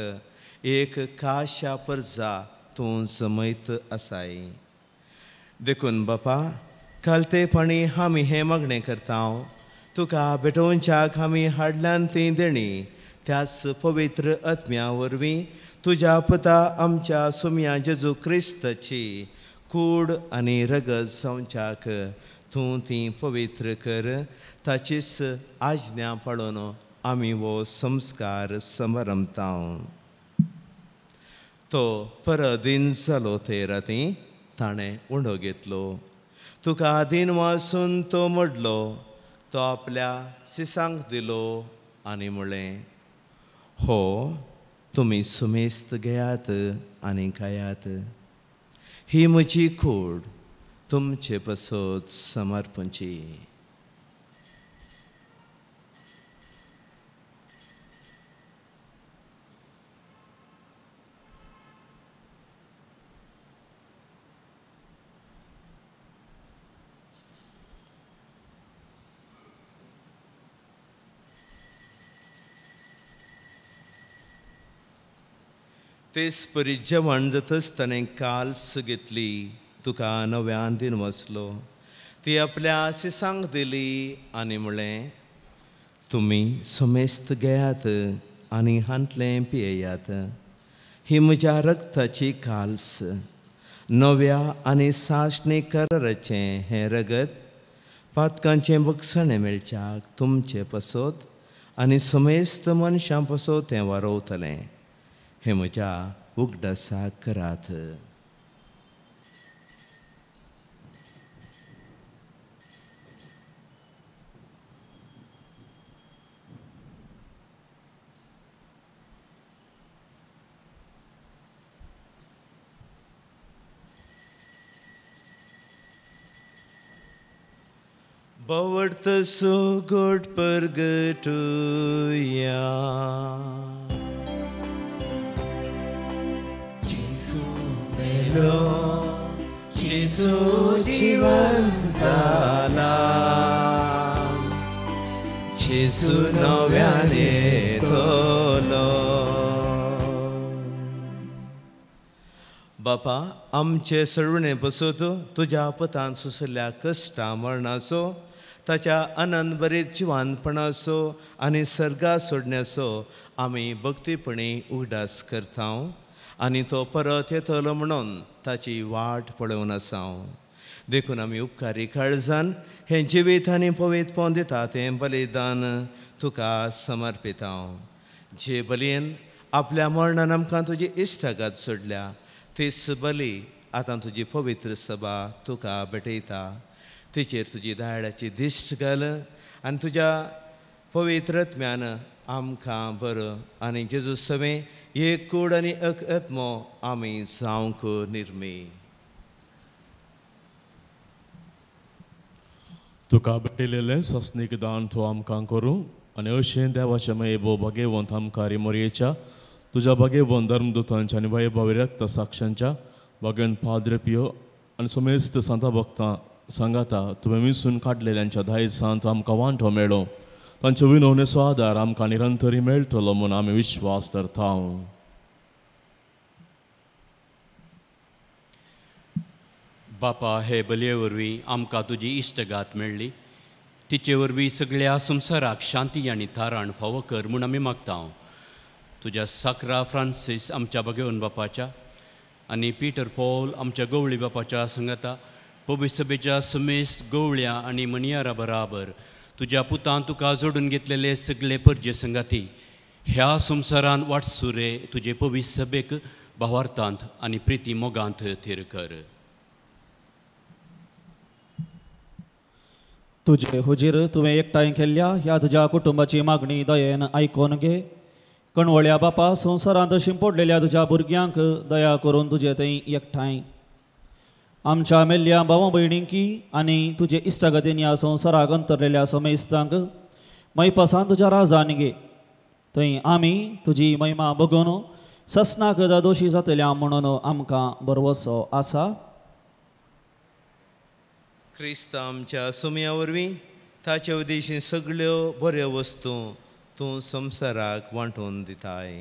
एक खाशा परजा तूं समयत आसाय. देखून बापा, कालतेपणी आमी हें मागणें करता. तुका बेटोवच्याक आमी हाडल्यान ती देणी त्याच पवित्र आत्म्या वरवीं तुज्या पुता आमच्या सोम्या जेजू क्रिस्ताची कूड आनी रगत जावच्याक तूं ती पवित्र कर. ताचीच आज्ञा पाळून आमी हो संस्कार समरमता. तो परदीन जालो ते राती ताणें उंडो घेतलो. तुका दिन वासून तो मोडलो. तो आपल्या सिसांक दिलो आनी म्हळें, हो तुमी सुमेस्त घेयात आनी खायात. ही म्हजी कूड तुमचे पसत समर्पणची. तेच परी जेवण जातच ताणें काल्स घेतली, तुका नव्यान दिन वचलो. ती आपल्या सिसांक दिली आनी म्हळें, तुमी समेस्त घेयात आनी हांतलें पियेयात. ही म्हज्या रगताची काल्स, नव्या आनी साश्णी कराराचें हें रगत, पातकांचें बक्षणें मेळच्याक तुमचें पसोत आनी समेस्त मनशां पसोत तें वारोवतलें. हें म्हज्या उगडासाक करात. Bavart so good purgatoria. Jesu melo, Jesu jivan zala, Jesu novyane tholo. बापा, आमचे सळवणे बसोत तुज्या पतान सुसल्या कश्टा मरणाचो, ताच्या आनंद बरीत जिवानपणाचो आनी सर्गा सोडण्याचो आमी भक्तीपणी उगडास करता आनी तो परत येतलो म्हणून ताची वाट पळोवन आसा. देखून आमी उपकारी काळजान हें जिवीत आनी पवित्रपण दिता तें बलिदान तुका समर्पिता. जे बलयेन आपल्या मरणान आमकां तुजी इश्टागात सोडल्या, तीच बली आतां तुजी पवित्र सभा तुका भेटयता. तिचेर तुजी दायळाची दिश्ट घाल आनी तुज्या पवित्रत्म्यान आमकां बरो आनी जेजू सवें एक कूड आनी आत्मो आमी जावंक निर्मी. तुका भेटलेलें सस्नीक दान तूं आमकां करूं आनी अशें देवाच्या मयेबो भगेवंत आमकां मोरयेच्या तुज्या भगेवंत धर्मदुतांच्या आनी वैभवी रक्त साक्षांच्या भगवंत पाद्र पियो आनी समेस्त सांता भक्तां सांगाता तुवें विसून काडलेल्यांच्या दायजांत आमकां वांटो मेळ्ळो. तांचे विनवणेचो आदार आमकां निरंतरी मेळटलो म्हूण आमी विश्वास करता. बापा, हे बलये वरवीं आमकां तुजी इश्टगात मेळ्ळी. तिचे वरवीं सगळ्या संवसाराक शांती आनी तारण फावो कर म्हूण आमी मागता. तुज्या साकरा फ्रांसीस आमच्या भगवंत बापाच्या आनी पिटर पॉल आमच्या गवळी बापाच्या सांगाता पवित्र सभेच्या समेस्त गवळ्या आनी मणियारा बराबर तुज्या पुतान तुका जोडून घेतलेले सगळे परजे संगाती ह्या संवसारान वाटसुरे तुजे पवित्र सभेक भावार्थांत आनी प्रिती मोगांत थीर कर. तुजे हुजीर तुवें एकठांय केल्ल्या ह्या तुज्या कुटुंबाची मागणी दयेन आयकोन घे. कणवळ्या बापा, संवसारांत शिंपडलेल्या तुज्या भुरग्यांक दया करून तुजे थंय एकठांय. आमच्या मेल्ल्या भावा भयणींकी आनी तुजे इश्टागतीन ह्या संवसाराक अंतरलेल्या समेस्तांक मैपासान तुज्या राजान घे. थंय आमी तुजी महिमा बगून ससनाक दोशी जातल्या म्हणून आमकां बरवसो आसा. क्रिस्त आमच्या सुमया वरवीं ताचे उद्देशीं सगळ्यो बऱ्यो वस्तू तूं संवसाराक वांटून दिताय.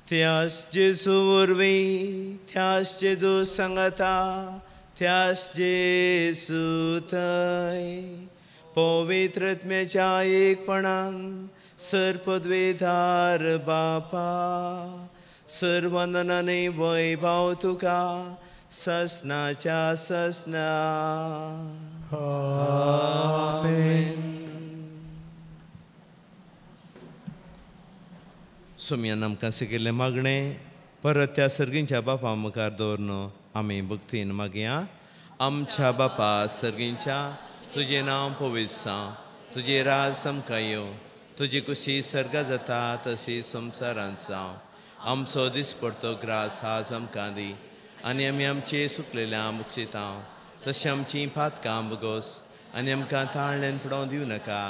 त्याच जेजू वरवीं, त्याच जेजू सांगाता, त्याच जेजू थंय पवित्रत्म्याच्या एकपणान सर्पद्वेधार बापा सर्वंदनाने वैभव तुका ससनाच्या ससना. आमेन. सुमयान आमकां शिकिल्लें मागणें परत त्या सर्गींच्या बापा मुखार दवरून आमी भक्तीन मागया. आमच्या बापा सर्गींच्या, तुजें नांव पवित्र जावं, तुजें राज आमकां येवं, तुजी कुशी सर्गा जाता तशी संवसारांत जावं. आमचो दिसपडतो ग्रास आज आमकां दी आनी आमी आमचे सुकलेल्या बक्षिता तशी आमची पातकां बगोस आनी आमकां ताळ्यान पडोवं दिवं नाका,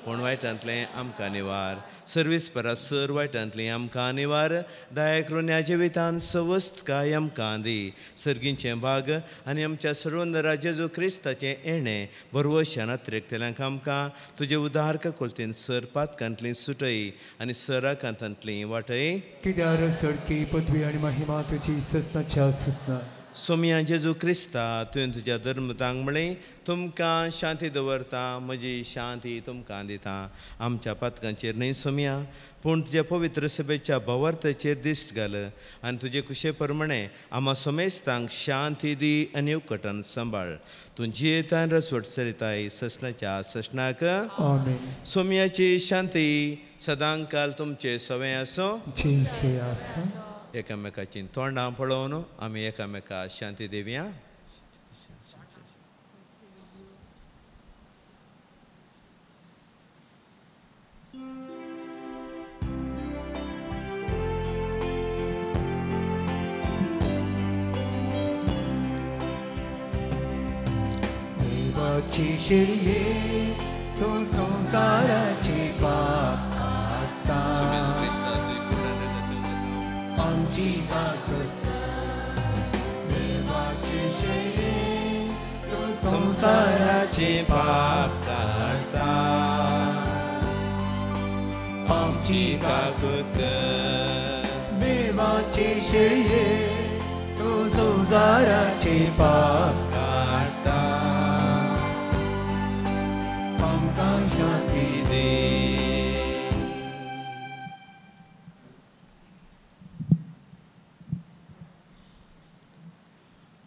पूण वायटांतलें आमकां निवार. सर्वीस परस सर वायटांतलीं आमकां निवार. दया करून ह्या जिवितान सवस्तकाय आमकां दी. सर्गींचें भाग आनी आमच्या सर्वंदरा जेजू क्रिस्ताचें येणें बरवशान अत्रेकतेल्यांक आमकां तुजे उदारक कोलतेन सर पातकांतलीं सुटय आनी सराकांतांतलीं वाटय. कित्यार सडकी पदवी आनी महिमा तुजी ससनाच्या ससना. सोम्या जेजू क्रिस्ता तुवें तुज्या धर्मतांक म्हळें तुमकां शांती दवरता, म्हजी शांती तुमकां दिता. आमच्या पातकांचेर न्हय सोम्या, पूण तुज्या पवित्र सभेच्या भवार्थाचेर दिश्ट घाल आनी तुजे कुशे प्रमाणे आम्हा समेस्तांक शांती दी आनी येवकटान सांबाळ. तूं जियेताय रसवट चलिताय ससनाच्या ससनाक. आमेन. सोम्याची शांती सदां काल तुमचे सवय आसूं. जेसे आसा. एकामेकाची तोंडां पळोवन आमी एकामेका शांती दिवया. देवाची शेळये तो संसाराचे पाप काढता. आमची ताकद देवाची शेळये तो संसाराचे पाप काढता. आमची ताकद देवाची शेळये तो संसाराचे पाप काढता. आमकां शांती दे.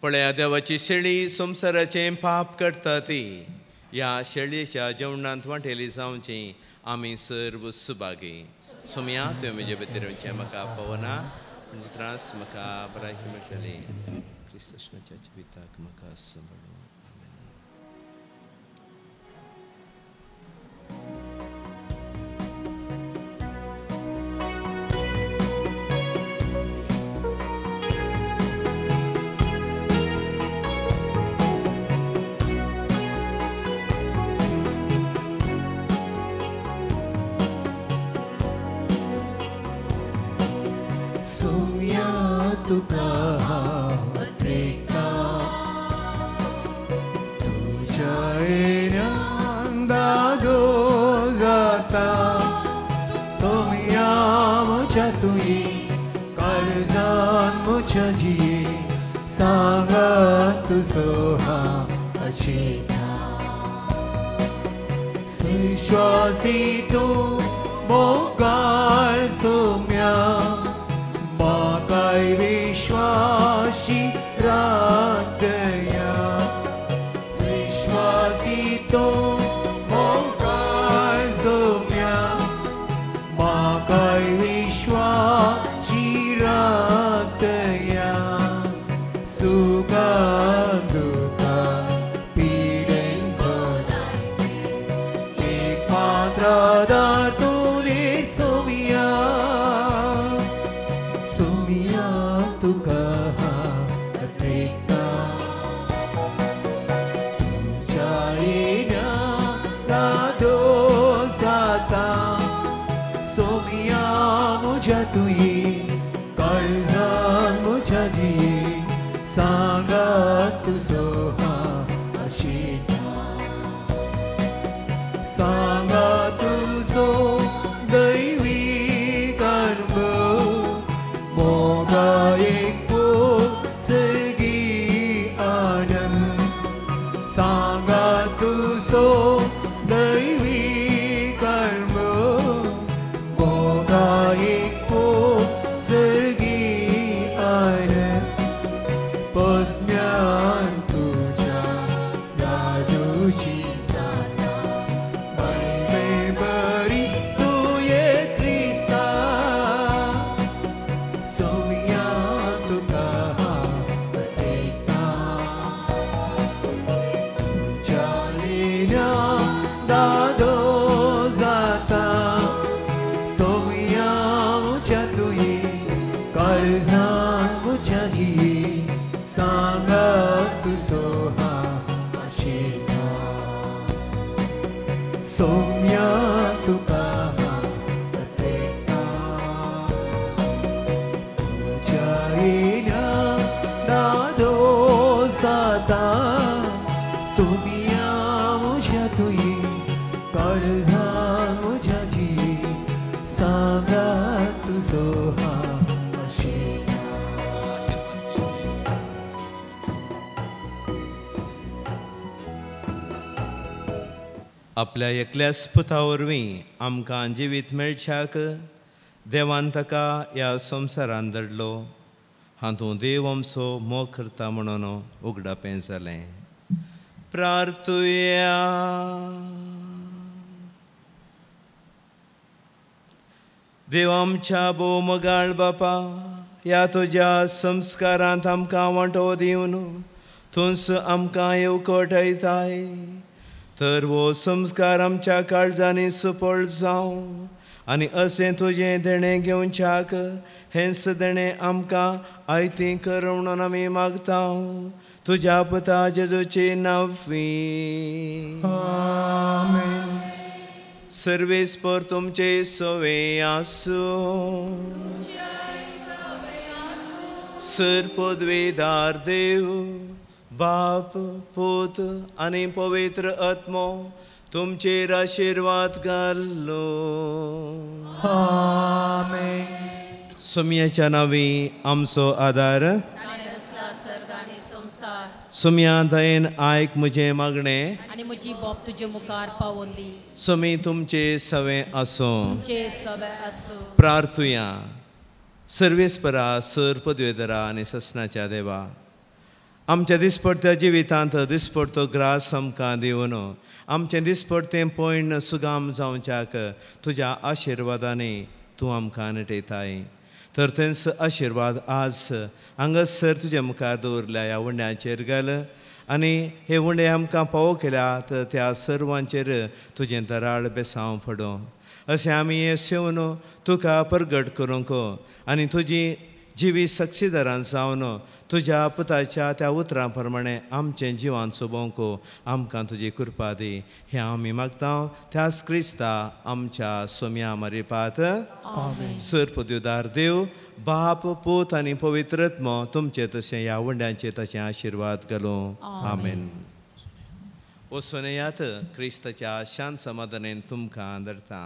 पळया देवाची शेळी संसाराचें पाप करता ती. ह्या शेळयेच्या जेवणांत वांटेली जावची आमी सर्व सुभागी. सोम्या तुवें म्हजे भितर म्हाका पवना म्हणजे त्रास म्हाका बराकी मेळटली. क्रिस्ताच्या जिविताक म्हाका सांबाळूं. तुका अत्रेका तुझ्या येण्यान दागो जाता. सोम्या म्हज्या तुयी काळजान म्हज्या जिये सांगा तुजो हांव अचेता. विश्वासी तूं मोगाळ सोम्या म्हाकाय विश्वासी रातया. विश्वासी तूं मोगाळ सोम्या म्हाकाय विश्वासी रातया. सुखान दुखान पिडेन भलायकी एक मात्र आदार तूं दी सोम्या. सोम्या तुका अत्रेका तुझ्या येण्यान रादो जाता. सोम्या म्हज्या तुयी काळजान म्हज्या जिये सांगा तुजो हांव अशेता. सांगा तुजो दैवीक अनुभव मोगा एक सगी आनंद. सांगा तुजो दैवीक अनुभव मोगा एक सगी आनंद. आपल्या एकल्याच पुता वरवीं आमकां जिवीत मेळच्याक देवान ताका ह्या संवसारान धडलो. हातूं देव आमचो मोग करता म्हणून उगडापें जालें. प्रार्थुया. देव आमच्या भोव मोगाळ बापा, ह्या तुज्या संस्कारांत आमकां वांटो दिवन थंयच आमकां येवकोटायताय. तर वो संस्कार आमच्या काळजांनी सुपळ जावं आनी अशें तुजें देणें घेवच्याक हेंच देणें आमकां आयती कर म्हणून आमी मागता. तुज्या पुता जेजूचे नांवी. आमेन. सर्वेस्पर तुमचे सवे आसूं. सर्पद्वेदार देव बाप पूत आनी पवित्र आत्मो तुमचेर आशिर्वाद घालो. आमेन. सुमयाच्या नांवी आमचो आदार. सुमया दयेन आयक म्हजें मागणें आनी म्हजी बोप तुजे मुखार पावोवन दी. सुमी तुमचे सवे आसूं. तुमचे सवे आसूं. प्रार्थुया. सर्वेस्परा सर्पद्वेदरा आनी ससनाच्या देवा, आमच्या दिसपडत्या जिवितांत दिसपडतो ग्रास आमकां दिवन आमचें दिसपडतें पयण सुगाम जावच्याक तुज्या आशिर्वादांनी तूं आमकां नटयताय. तर तेंच आशिर्वाद आज हांगासर तुज्या मुखार दवरल्या ह्या उंड्याचेर घाल आनी हे उंडे आमकां फावो केल्यात त्या सर्वांचेर तुजें दराळ बेसांव पडो. अशें आमी हे सेवन तुका परगट करूंक आनी तुजी जिवी साक्षीदारां जावन तुज्या पुताच्या त्या उतरां प्रमाणे आमचें जिवान सोबोवंक आमकां तुजी कृपा दी. हें आमी मागता त्याच क्रिस्ता आमच्या सोम्या मरिपात. सर्पद्वेदार देव बाप पूत आनी पवित्रत्म तुमचें तशें ह्या वंड्यांचेर तशें आशिर्वाद घालूं. आमेन. वचून येयात. क्रिस्ताच्या शांत समाधानान तुमकां धरता.